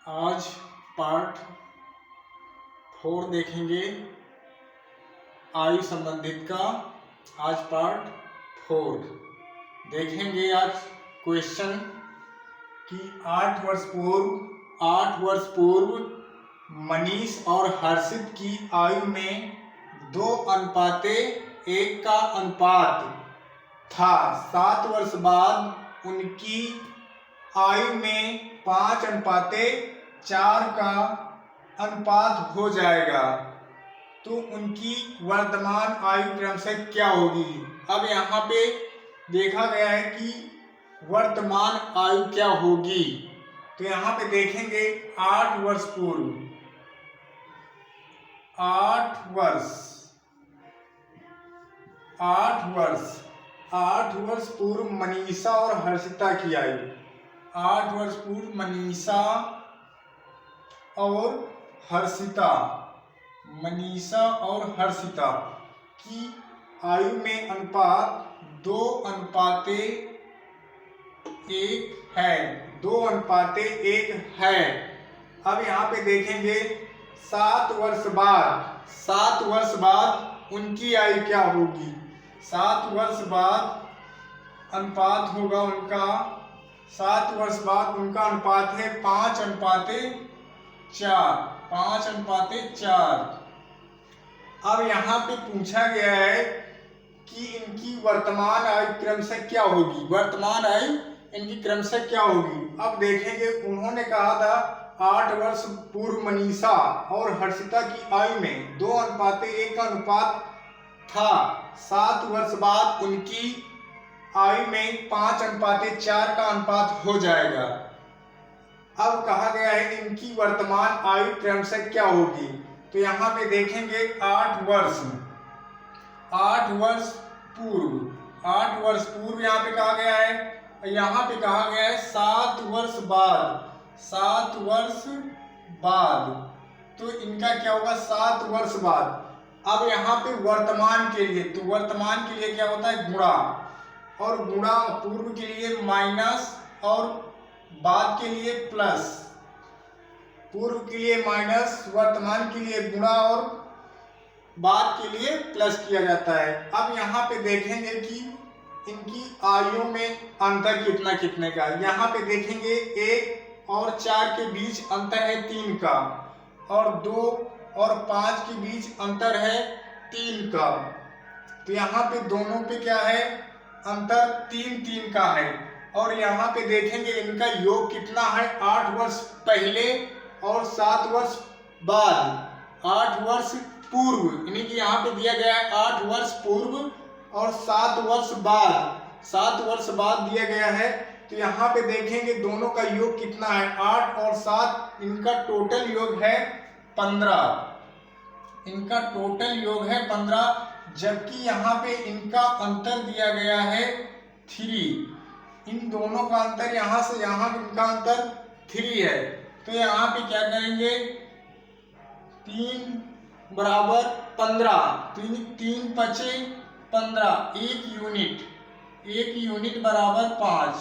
आज पार्ट 4 देखेंगे आयु संबंधित का। आज पार्ट 4 देखेंगे। आज क्वेश्चन कि 8 वर्ष पूर्व मनीष और हर्षित की आयु में 2:1 का अनुपात था। 7 वर्ष बाद उनकी आयु में 5:4 का अनुपात हो जाएगा, तो उनकी वर्तमान आयु क्रमशः क्या होगी। अब यहाँ पे देखा गया है कि वर्तमान आयु क्या होगी, तो यहाँ पे देखेंगे 8 वर्ष पूर्व 8 वर्ष पूर्व मनीषा और हर्षिता की आयु। 8 वर्ष पूर्व मनीषा और हर्षिता की आयु में अनुपात 2:1 है। 2:1 है। अब यहाँ पे देखेंगे 7 वर्ष बाद उनकी आयु क्या होगी। 7 वर्ष बाद अनुपात होगा उनका, 7 वर्ष बाद उनका अनुपात है 5:4। अब यहाँ पे पूछा गया है कि इनकी वर्तमान आयु क्रमशः क्या होगी। वर्तमान आयु इनकी क्रमशः क्या होगी। अब देखेंगे, उन्होंने कहा था 8 वर्ष पूर्व मनीषा और हर्षिता की आयु में 2:1 का अनुपात था। 7 वर्ष बाद उनकी आयु में 5:4 का अनुपात हो जाएगा। अब कहा गया है इनकी वर्तमान आयु क्रमशः क्या होगी, तो यहाँ पे देखेंगे 8 वर्ष पूर्व यहाँ पे कहा गया है। यहाँ पे कहा गया है 7 वर्ष बाद, तो इनका क्या होगा 7 वर्ष बाद। अब यहाँ पे वर्तमान के लिए, तो वर्तमान के लिए क्या होता है गुणा, और गुणा पूर्व के लिए माइनस और बाद के लिए प्लस। पूर्व के लिए माइनस, वर्तमान के लिए गुणा और बाद के लिए प्लस किया जाता है। अब यहाँ पे देखेंगे कि इनकी आयु में अंतर कितने का। यहाँ पे देखेंगे 1 और 4 के बीच अंतर है 3 का, और 2 और 5 के बीच अंतर है 3 का। तो यहाँ पे दोनों पे क्या है अंतर 3 का है। और यहाँ पे देखेंगे इनका योग कितना है 8 वर्ष पहले और 7 वर्ष बाद। 8 वर्ष पूर्व यानी कि यहाँ पे दिया गया है 8 वर्ष पूर्व और 7 वर्ष बाद दिया गया है। तो यहाँ पे देखेंगे दोनों का योग कितना है 8 और 7, इनका टोटल योग है 15। इनका टोटल योग है 15, जबकि यहाँ पे इनका अंतर दिया गया है 3। इन दोनों का अंतर यहाँ से यहाँ इनका अंतर 3 है। तो यहाँ पे क्या करेंगे 3 बराबर 15, 3 बचे 15, 1 यूनिट बराबर 5,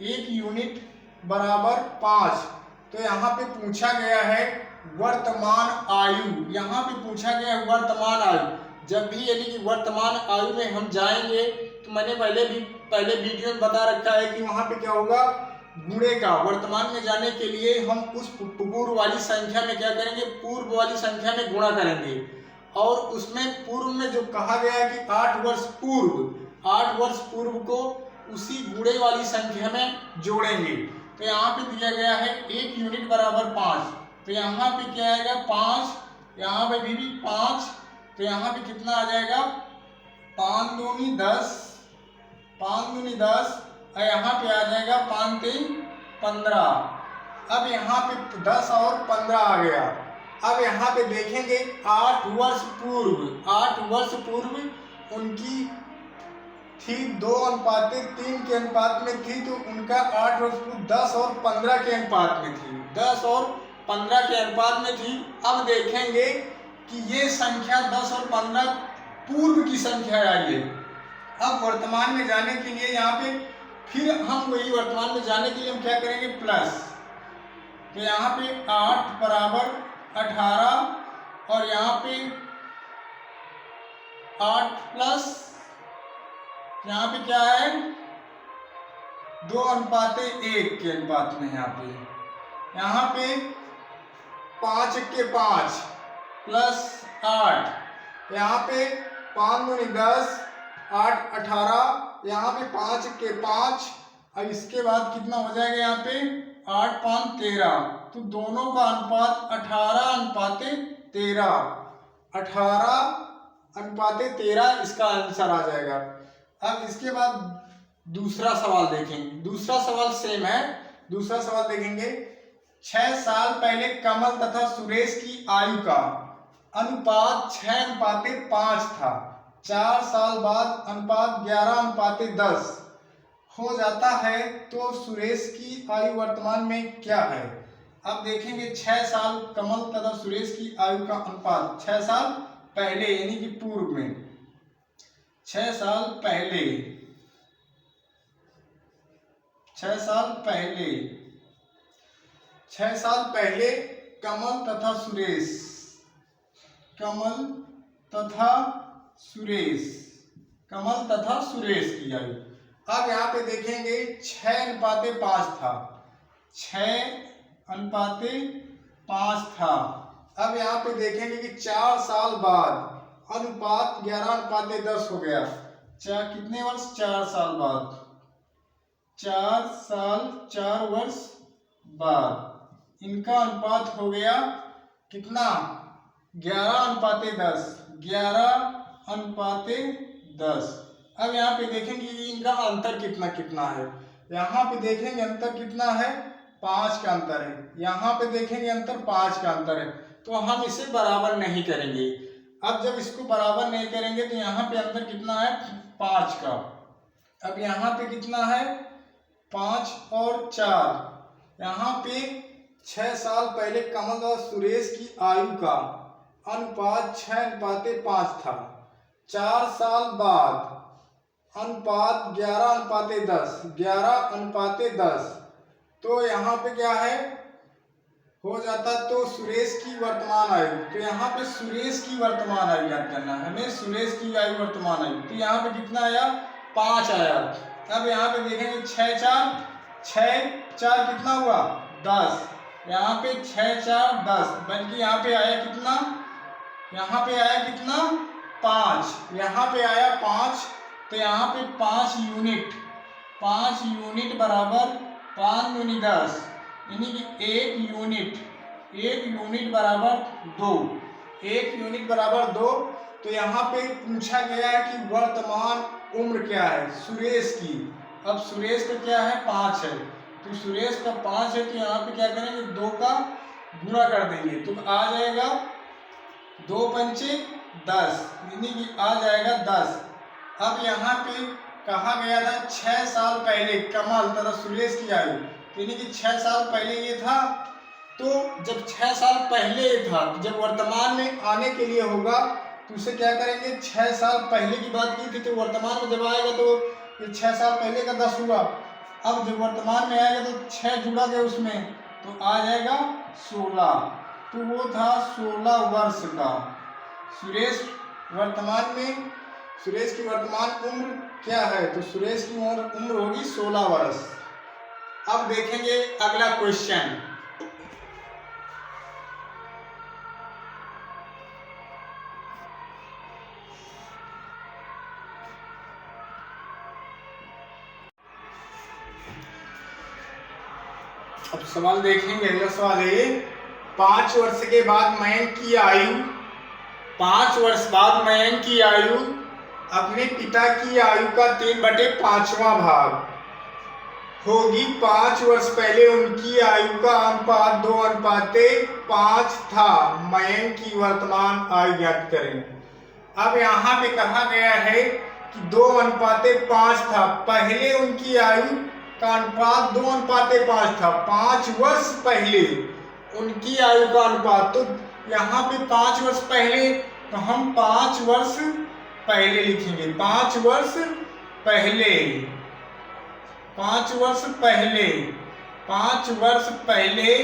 1 यूनिट बराबर 5। तो यहाँ पे पूछा गया है वर्तमान आयु। यहाँ पे पूछा गया है वर्तमान आयु। जब भी यानी कि वर्तमान आयु में हम जाएंगे, तो मैंने पहले वीडियो में बता रखा है कि वहाँ पे क्या होगा गुणे का। वर्तमान में जाने के लिए हम उस पूर्व वाली संख्या में क्या करेंगे, पूर्व वाली संख्या में गुणा करेंगे, और उसमें पूर्व में जो कहा गया है कि 8 वर्ष पूर्व को उसी गुणे वाली संख्या में जोड़ेंगे। तो यहाँ पे दिया गया है 1 यूनिट बराबर 5, तो यहाँ पे क्या आएगा 5, यहाँ पे भी 5, तो यहाँ पे कितना आ जाएगा 5 दूनी 10, और यहाँ पे आ जाएगा 5 3 15। अब यहाँ पे 10 और 15 आ गया। अब यहाँ पे देखेंगे 8 वर्ष पूर्व उनकी थी 2:3 के अनुपात में थी, तो उनका 8 वर्ष पूर्व 10 और 15 के अनुपात में थी। 10 और 15 के अनुपात में थी। अब देखेंगे कि ये संख्या 10 और 15 पूर्व की संख्या आई है। अब वर्तमान में जाने के लिए यहाँ पे फिर हम वही वर्तमान में जाने के लिए हम क्या करेंगे प्लस तो यहाँ पे 8 बराबर 18 और यहाँ पे 8 प्लस यहाँ पे क्या है 2:1 के अनुपात में। यहाँ पे 5 के 5 प्लस 8, यहाँ पे 5 दूनी 10, 8 18, यहाँ पे 5 के 5। अब इसके बाद कितना हो जाएगा यहाँ पे 8 5 13, तो दोनों का अनुपात 18:13, 18:13 इसका आंसर आ जाएगा। अब इसके बाद दूसरा सवाल देखेंगे। दूसरा सवाल सेम है। दूसरा सवाल देखेंगे 6 साल पहले कमल तथा सुरेश की आयु का अनुपात 6:5 था। 4 साल बाद अनुपात 11:10 हो जाता है, तो सुरेश की आयु वर्तमान में क्या है? अब देखेंगे 6 साल कमल तथा सुरेश की आयु का अनुपात 6 साल पहले यानी कि पूर्व में। 6 साल पहले 6 साल पहले 6 साल पहले कमल तथा सुरेश की आयु। अब यहाँ पे देखेंगे 6:5 था। 6:5 था। अब यहाँ पे देखेंगे कि 4 साल बाद अनुपात 11:10 हो गया। कितने वर्ष? 4 साल बाद। 4 वर्ष बाद इनका अनुपात हो गया कितना? 11:10। 11:10। अब यहाँ पे देखेंगे इनका अंतर कितना है। यहाँ पे देखेंगे अंतर कितना है? 5 का अंतर है। यहाँ पे देखेंगे अंतर 5 का अंतर है, तो हम इसे बराबर नहीं करेंगे। अब जब इसको बराबर नहीं करेंगे तो यहाँ पे अंतर कितना है? 5 का। अब यहाँ पे कितना है? 5 और 4। यहाँ पे 6 साल पहले कमल और सुरेश की आयु का अनुपात 6:5 था। 4 साल बाद अनुपात 11:10। 11:10, तो यहाँ पे क्या है हो जाता? तो सुरेश की वर्तमान आयु, तो यहाँ पे सुरेश की वर्तमान आयु याद करना है हमें। सुरेश की आयु वर्तमान आयु, तो यहाँ पे कितना आया? 5 आया। अब यहाँ पे देखेंगे 6 4 कितना हुआ? 10। यहाँ पे 6 4 10, बल्कि यहाँ पे आया कितना? यहाँ पे आया कितना? 5। यहाँ पे आया 5, तो यहाँ पे 5 यूनिट। 5 यूनिट बराबर 5 दूनी 10, यानी कि 1 यूनिट बराबर 2। 1 यूनिट बराबर 2। तो यहाँ पे पूछा गया है कि वर्तमान उम्र क्या है सुरेश की। अब सुरेश का क्या है? 5 है, तो सुरेश का 5 है, तो यहाँ पे क्या करेंगे? 2 का गुणा कर देंगे, तो आ जाएगा 2 पंचे 10, यानी कि आ जाएगा 10। अब यहाँ पे कहा गया था 6 साल पहले कमल तथा सुरेश की आयु, यानी कि 6 साल पहले ये था। तो जब 6 साल पहले ये था, तो जब वर्तमान में आने के लिए होगा तो उसे क्या करेंगे? 6 साल पहले की बात की थी, तो वर्तमान में जब आएगा तो ये 6 साल पहले का 10 हुआ। अब जब वर्तमान में आएगा तो 6 जुड़ा गया उसमें, तो आ जाएगा 16। तो वो था 16 वर्ष का। सुरेश की वर्तमान उम्र क्या है? तो सुरेश की उम्र होगी 16 वर्ष। अब देखेंगे अगला क्वेश्चन। अब सवाल देखेंगे। अगला सवाल है 5 वर्ष के बाद मयंक की आयु 5 वर्ष बाद मयंक की आयु अपने पिता की आयु का 3/5वां भाग होगी। 5 वर्ष पहले उनकी आयु का अनुपात 2:5 था। मयंक की वर्तमान आयु ज्ञात करें। अब यहाँ पे कहा गया है कि 2:5 था। पहले उनकी आयु का अनुपात 2:5 था। 5 वर्ष पहले उनकी आयु का अनुपात, तो यहाँ पे 5 वर्ष पहले, तो हम 5 वर्ष पहले लिखेंगे। 5 वर्ष पहले 5 वर्ष पहले 5 वर्ष पहले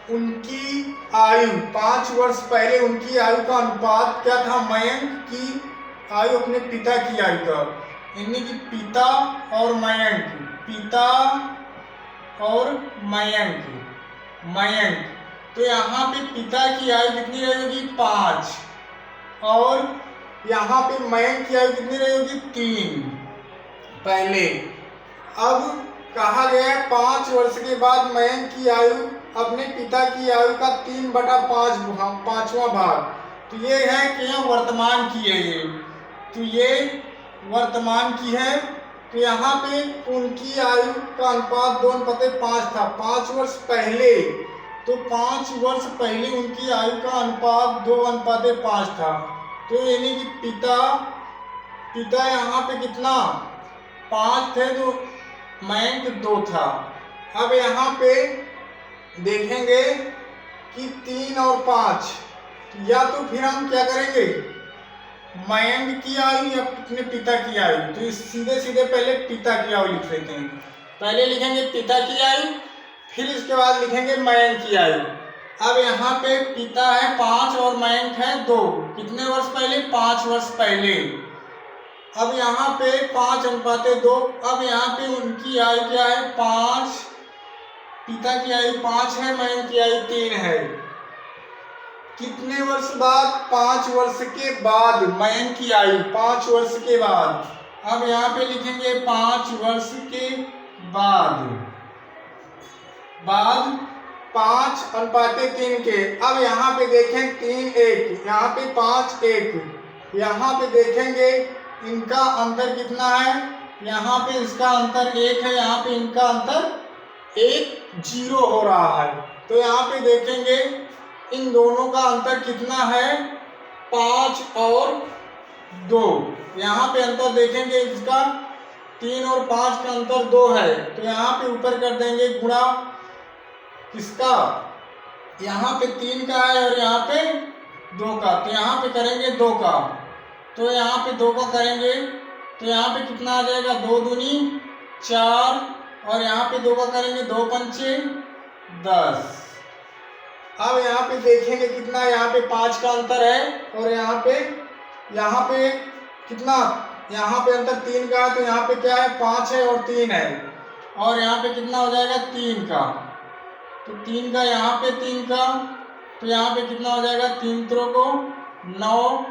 उनकी आयु 5 वर्ष पहले उनकी आयु का अनुपात क्या था? मयंक की आयु अपने पिता की आयु का, यानी कि पिता और मयंक, पिता और मयंक, मयंक। तो यहाँ पे पिता की आयु कितनी रहेगी? 5, और यहाँ पे मयंक की आयु कितनी रहेगी? 3 पहले। अब कहा गया है 5 वर्ष के बाद मयंक की आयु अपने पिता की आयु का 3/5 पांचवा भाग। तो ये है कि यह वर्तमान की है, ये तो ये वर्तमान की है। तो यहाँ पे उनकी आयु का अनुपात 2/5 था 5 वर्ष पहले। तो 5 वर्ष पहले उनकी आयु का अनुपात 2/5 था। तो यानी कि पिता यहाँ पे कितना? 5 थे तो मयंक 2 था। अब यहाँ पे देखेंगे कि 3 और 5, या तो फिर हम क्या करेंगे? मयंक की आयु या अपने पिता की आयु। तो सीधे सीधे पहले पिता की आयु लिख लेते हैं। पहले लिखेंगे पिता की आयु, फिर इसके बाद लिखेंगे मयंक की आयु। अब यहाँ पे पिता है 5 और मयंक है 2। कितने वर्ष पहले? 5 वर्ष पहले। अब यहाँ पे 5/2। अब यहाँ पे उनकी आयु क्या है? 5। पिता की आयु 5 है, मयंक की आयु 3 है। कितने वर्ष बाद? 5 वर्ष के बाद मयंक की आयु 5 वर्ष के बाद। अब यहाँ पे लिखेंगे 5 वर्ष के बाद 5/3 के। अब यहाँ पे देखें 3 1, यहाँ पे 5 1, यहाँ पे देखेंगे इनका अंतर कितना है? यहाँ पे इसका अंतर 1 है, यहाँ पे इनका अंतर 1 0 हो रहा है। तो यहाँ पे देखेंगे इन दोनों का अंतर कितना है? 5 और 2। यहाँ पे अंतर देखेंगे इसका 3 और 5 का अंतर 2 है। तो यहाँ पे ऊपर कर देंगे गुणा किसका? यहाँ पे 3 का है और यहाँ पे 2 का। तो यहाँ पे करेंगे 2 का, तो यहाँ पे 2 का करेंगे तो यहाँ पे कितना आ जाएगा? 2 दूनी 4, और यहाँ पे 2 का करेंगे 2 पंचे 10। अब यहाँ पे देखेंगे कितना? यहाँ पे 5 का अंतर है, और यहाँ पे कितना? यहाँ पे अंतर 3 का है। तो यहाँ पे क्या है? 5 है और 3 है, और यहाँ पे कितना हो जाएगा? 3 का। तो 3 का, यहाँ पे 3 का, तो यहाँ पे कितना हो जाएगा? 3 त्रों को 9,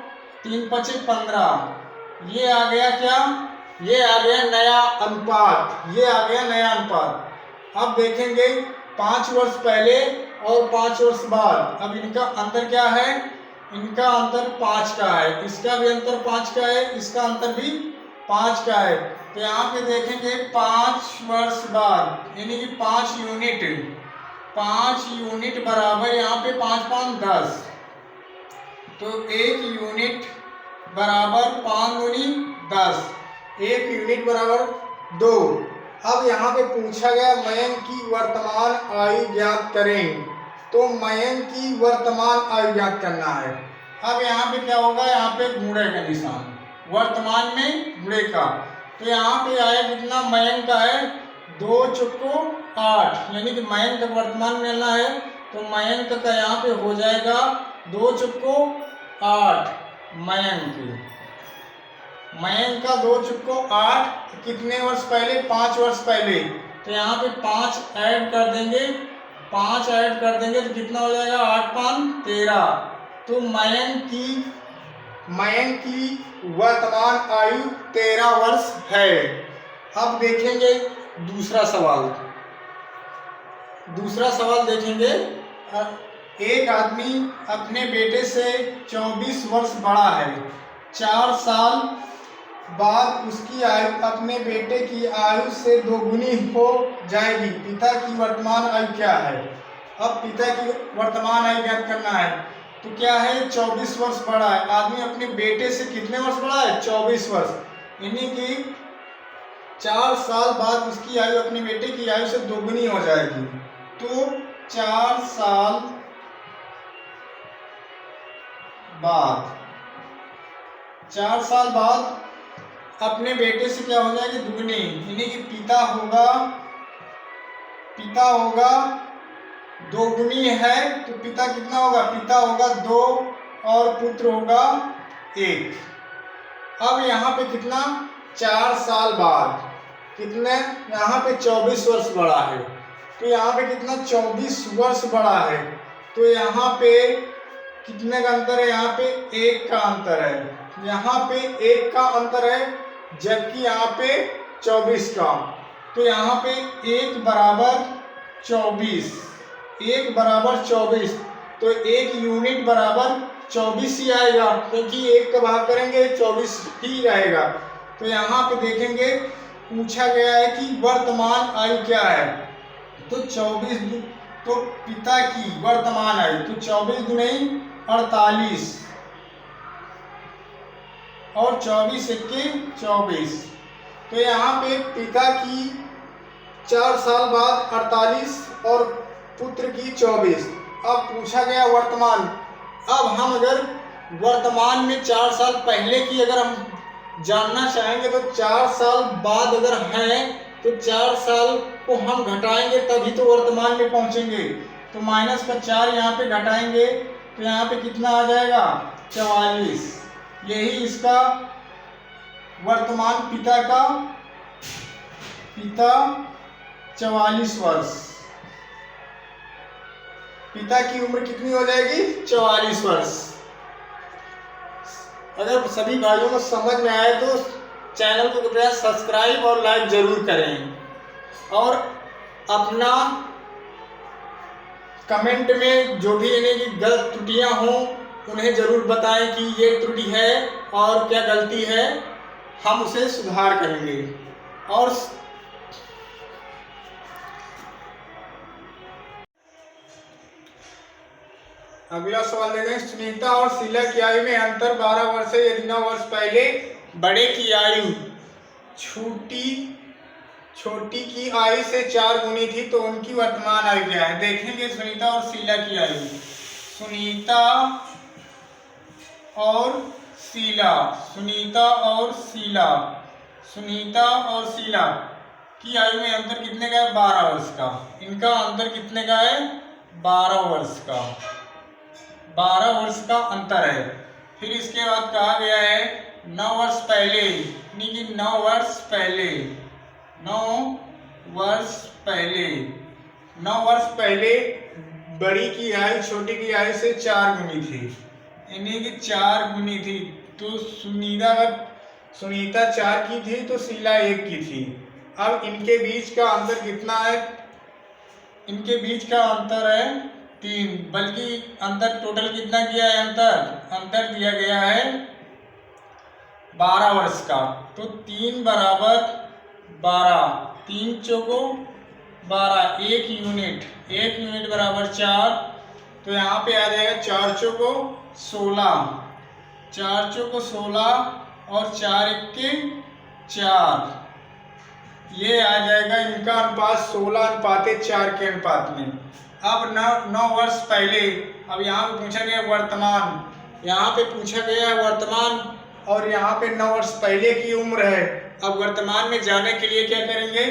3 पचे 15। ये आ गया क्या? ये आ गया नया अनुपात, ये आ गया नया अनुपात। अब देखेंगे 5 वर्ष पहले और 5 वर्ष बाद। अब इनका अंतर क्या है? इनका अंतर 5 का है, इसका भी अंतर 5 का है, इसका अंतर भी 5 का है। तो यहाँ पे देखेंगे 5 वर्ष बाद, यानी कि 5 यूनिट बराबर, यहाँ पे 5 5 10, तो 1 यूनिट बराबर 5 दूनी 10, 1 यूनिट बराबर 2। अब यहाँ पे पूछा गया मयंक की वर्तमान आयु ज्ञात करें। तो मयंक की वर्तमान आयु ज्ञात करना है। अब यहाँ पे क्या होगा? यहाँ पे गुणे का निशान, वर्तमान में गुणे का। तो यहाँ पे आया कितना? मयंक का है 2 चौको 8, यानी कि मयंक का वर्तमान मिलना है। तो मयंक का यहाँ पे हो जाएगा 2 चौको 8। मयंक का 2 चौको 8 कितने वर्ष पहले? 5 वर्ष पहले। तो यहाँ पे 5 ऐड कर देंगे, 5 ऐड कर देंगे तो कितना हो जाएगा? 8 5 13। तो मयंक की वर्तमान आयु 13 वर्ष है। अब देखेंगे दूसरा सवाल देखेंगे। एक आदमी अपने बेटे से 24 वर्ष बड़ा है। 4 साल बाद उसकी आयु अपने बेटे की आयु से दोगुनी हो जाएगी। पिता की वर्तमान आयु क्या है? अब पिता की वर्तमान आयु ज्ञात करना है। तो क्या है? 24 वर्ष बड़ा है आदमी अपने बेटे से। कितने वर्ष बड़ा है? 24 वर्ष, यानी कि 4 साल बाद उसकी आयु अपने बेटे की आयु से दोगुनी हो जाएगी। तो 4 साल बाद अपने बेटे से क्या हो जाएगी? दुगनी, यानी कि पिता होगा दो गुनी है तो पिता कितना होगा, पिता होगा 2 और पुत्र होगा 1। अब यहाँ पे कितना 4 साल बाद कितने, यहाँ पे 24 वर्ष बड़ा है, तो यहाँ पे कितना 24 वर्ष बड़ा है, तो यहाँ पे कितने का अंतर है, यहाँ पे 1 का अंतर है, यहाँ पे 1 का अंतर है, जबकि यहाँ पे 24 का, तो यहाँ पे 1 बराबर 24, 1 बराबर 24, तो 1 यूनिट बराबर 24 ही आएगा, क्योंकि 1 का भाग करेंगे 24 ही रहेगा। तो यहाँ पे देखेंगे पूछा गया है कि वर्तमान आयु क्या है, तो 24, तो पिता की वर्तमान आयु, तो 24 गुणई 48 और 24 एक्के 24, तो यहाँ पे पिता की 4 साल बाद 48 और पुत्र की 24। अब पूछा गया वर्तमान, अब हम अगर वर्तमान में 4 साल पहले की अगर हम जानना चाहेंगे तो 4 साल बाद अगर हैं तो 4 साल को हम घटाएंगे तभी तो वर्तमान में पहुंचेंगे, तो माइनस का 4 यहाँ पे घटाएंगे तो यहाँ पे कितना आ जाएगा 44। यही इसका वर्तमान पिता का, पिता 44 वर्ष, पिता की उम्र कितनी हो जाएगी 44 वर्ष। अगर सभी भाइयों को समझ में आए तो चैनल को कृपया सब्सक्राइब और लाइक जरूर करें, और अपना कमेंट में जो भी यानी कि गलत त्रुटियां हों उन्हें जरूर बताएं कि ये त्रुटि है और क्या गलती है, हम उसे सुधार करेंगे। और अगला सवाल देखें, सुनीता और शीला की आयु में अंतर 12 वर्ष है, यदि 9 वर्ष पहले बड़े की आयु छोटी की आयु से 4 गुनी थी तो उनकी वर्तमान आयु क्या है। देखेंगे सुनीता और शीला की आयु, सुनीता और शीला, सुनीता और शीला, सुनीता और शीला की आयु में अंतर कितने का है 12 वर्ष का, इनका अंतर कितने का है 12 वर्ष का, 12 वर्ष का अंतर है। फिर इसके बाद कहा गया है 9 वर्ष पहले, यानी कि 9 वर्ष पहले, 9 वर्ष पहले, 9 वर्ष पहले बड़ी की आयु छोटी की आयु से 4 गुनी थी, यानी कि 4 गुनी थी, तो सुनीता 4 की थी तो शीला 1 की थी। अब इनके बीच का अंतर कितना है, इनके बीच का अंतर है 3, बल्कि अंतर टोटल कितना किया है, अंतर दिया गया है 12 वर्ष का, तो 3 बराबर 12, 3 चौको 12, 1 यूनिट बराबर 4, तो यहाँ पे आ जाएगा 4 चौको 16, 4 चौको 16 और 4 एक्के 4, ये आ जाएगा इनका अनुपात 16:4 के अनुपात में। अब 9 वर्ष पहले, अब यहाँ पे पूछा गया वर्तमान, यहाँ पे पूछा गया है वर्तमान और यहाँ पे 9 वर्ष पहले की उम्र है। अब वर्तमान में जाने के लिए क्या करेंगे,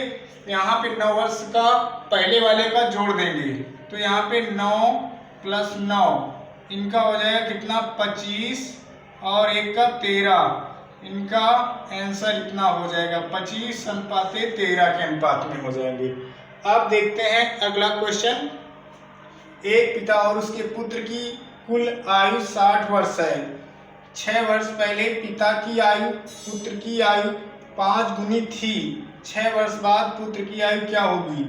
यहाँ पे 9 वर्ष का पहले वाले का जोड़ देंगे, तो यहाँ पे 9 + 9 इनका हो जाएगा कितना 25 और 1 का 13, इनका आंसर इतना हो जाएगा 25:13 के अनुपात में हो जाएंगे। अब देखते हैं अगला क्वेश्चन, एक पिता और उसके पुत्र की कुल आयु 60 वर्ष है, 6 वर्ष पहले पिता की आयु पुत्र की आयु 5 गुनी थी, 6 वर्ष बाद पुत्र की आयु क्या होगी।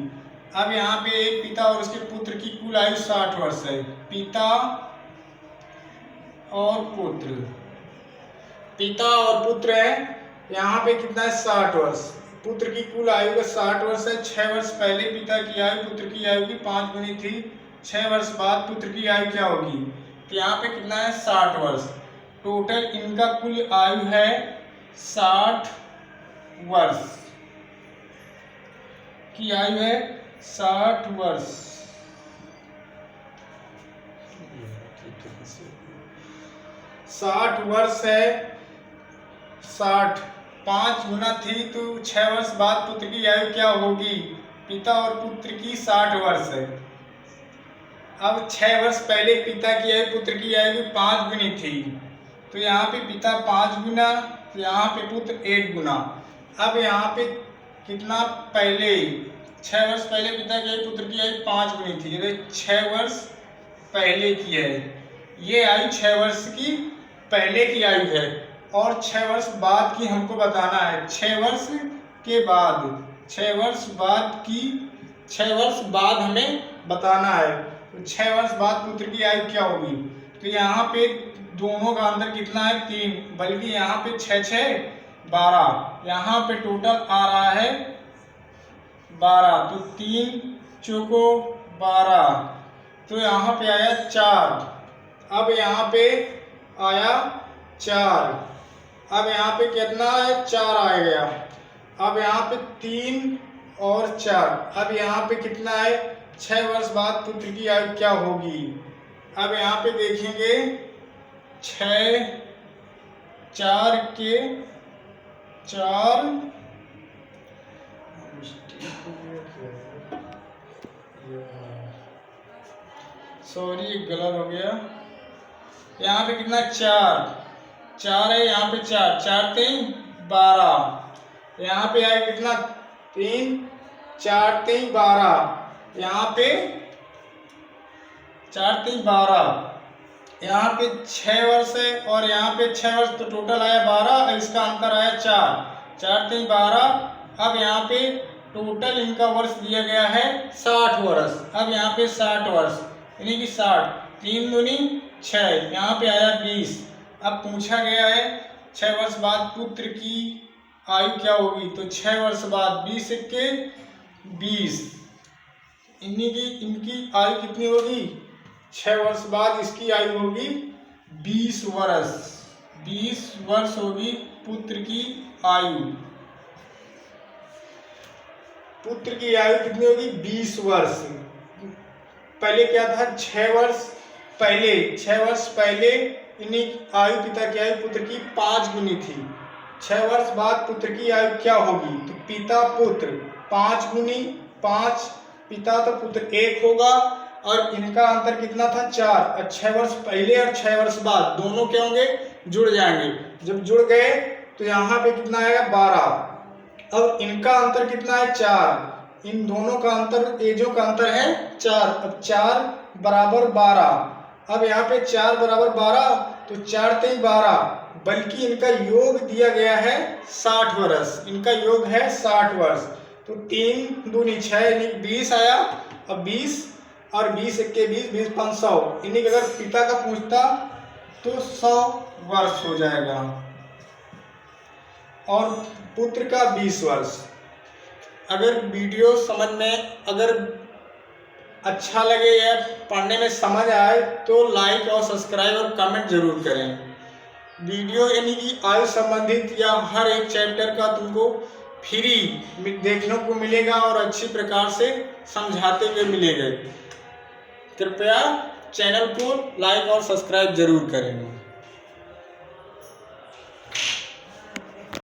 अब यहाँ पे एक पिता और उसके पुत्र की कुल आयु 60 वर्ष है, पिता और पुत्र, पिता और पुत्र है, यहाँ पे कितना है 60 वर्ष, पुत्र की कुल आयु का 60 वर्ष है, 6 वर्ष पहले पिता की आयु पुत्र की आयु की 5 गुनी थी, 6 वर्ष बाद पुत्र की आयु क्या होगी, तो यहाँ पे कितना है 60 वर्ष, टोटल इनका कुल आयु है 60 वर्ष की आयु है 60 वर्ष, 60 वर्ष है, 60 5 गुना थी तो 6 वर्ष बाद पुत्र की आयु क्या होगी, पिता और पुत्र की 60 वर्ष है, अब 6 वर्ष पहले पिता की आयु पुत्र की आयु 5 गुनी थी, तो यहाँ पे पिता 5 गुना, यहाँ पे पुत्र 1 गुना। अब यहाँ पे कितना पहले, 6 वर्ष पहले पिता की आयु पुत्र की आयु 5 गुनी थी, तो 6 वर्ष पहले की है, ये आयु 6 वर्ष की पहले की आयु है। और 6 वर्ष बाद की हमको बताना है, 6 वर्ष के बाद, 6 वर्ष बाद की, 6 वर्ष बाद हमें बताना है। तो 6 वर्ष बाद पुत्र की आयु क्या होगी, तो यहाँ पे दोनों का अंतर कितना है 3, बल्कि यहाँ पे 6 6 12, यहाँ पे टोटल आ रहा है 12, तो 3 चौको 12, तो यहाँ पे आया 4। अब यहाँ पे आया 4, अब यहाँ पे कितना है 4 आ गया। अब यहाँ पे 3 और 4, अब यहाँ पे कितना है 6 वर्ष बाद पुत्र की आयु क्या होगी। अब यहाँ पे देखेंगे 6 4 के 4, सॉरी गलत हो गया, यहाँ पे कितना 4 है, यहाँ पे 4 4 3 12, यहाँ पे आया कितना 3 4 3 12, यहाँ पे 4 3 12, यहाँ पे 6 वर्ष है और यहाँ पे 6 वर्ष, तो टोटल आया 12, इसका अंतर आया 4 4 3 12। अब यहाँ पे टोटल इनका वर्ष दिया गया है 60 वर्ष। अब यहाँ पे 60 वर्ष यानी कि 60, 3 दूनी 6, यहाँ पे आया 20। अब पूछा गया है 6 वर्ष बाद पुत्र की आयु क्या होगी, तो 6 वर्ष बाद 20 के 20, इनकी आयु कितनी होगी, 6 वर्ष बाद इसकी आयु होगी 20 वर्ष, 20 वर्ष होगी पुत्र की आयु। पुत्र की आयु कितनी होगी 20 वर्ष। पहले क्या था 6 वर्ष पहले, 6 वर्ष पहले इन्हीं आयु पिता की आयु पुत्र की 5 गुनी थी। 6 वर्ष बाद पुत्र की आयु क्या होगी, तो पिता पुत्र 5 गुनी 5, पिता तो पुत्र 1 होगा, और इनका अंतर कितना था 4, और 6 वर्ष पहले और 6 वर्ष बाद दोनों क्या होंगे, जुड़ जाएंगे। जब जुड़ गए तो यहाँ पे कितना आएगा 12, और इनका अंतर कितना है 4, इन दोनों का अंतर, एजों का अंतर है 4, अब 4 बराबर 12। अब यहाँ पे 4 बराबर 12, तो 4 3 12, बल्कि इनका योग दिया गया है 60 वर्ष, इनका योग है 60 वर्ष, तो 3 दूनी 6 यानी 20 आया। अब 20 और 20 के 20 20 500, इन्हीं के अगर पिता का पूछता तो 100 वर्ष हो जाएगा, और पुत्र का 20 वर्ष। अगर वीडियो समझ में अगर अच्छा लगे या पढ़ने में समझ आए तो लाइक और सब्सक्राइब और कमेंट जरूर करें। वीडियो यानी कि आयु संबंधित या हर एक चैप्टर का तुमको फ्री देखने को मिलेगा और अच्छी प्रकार से समझाते हुए मिलेगा। कृपया चैनल को लाइक और सब्सक्राइब जरूर करें।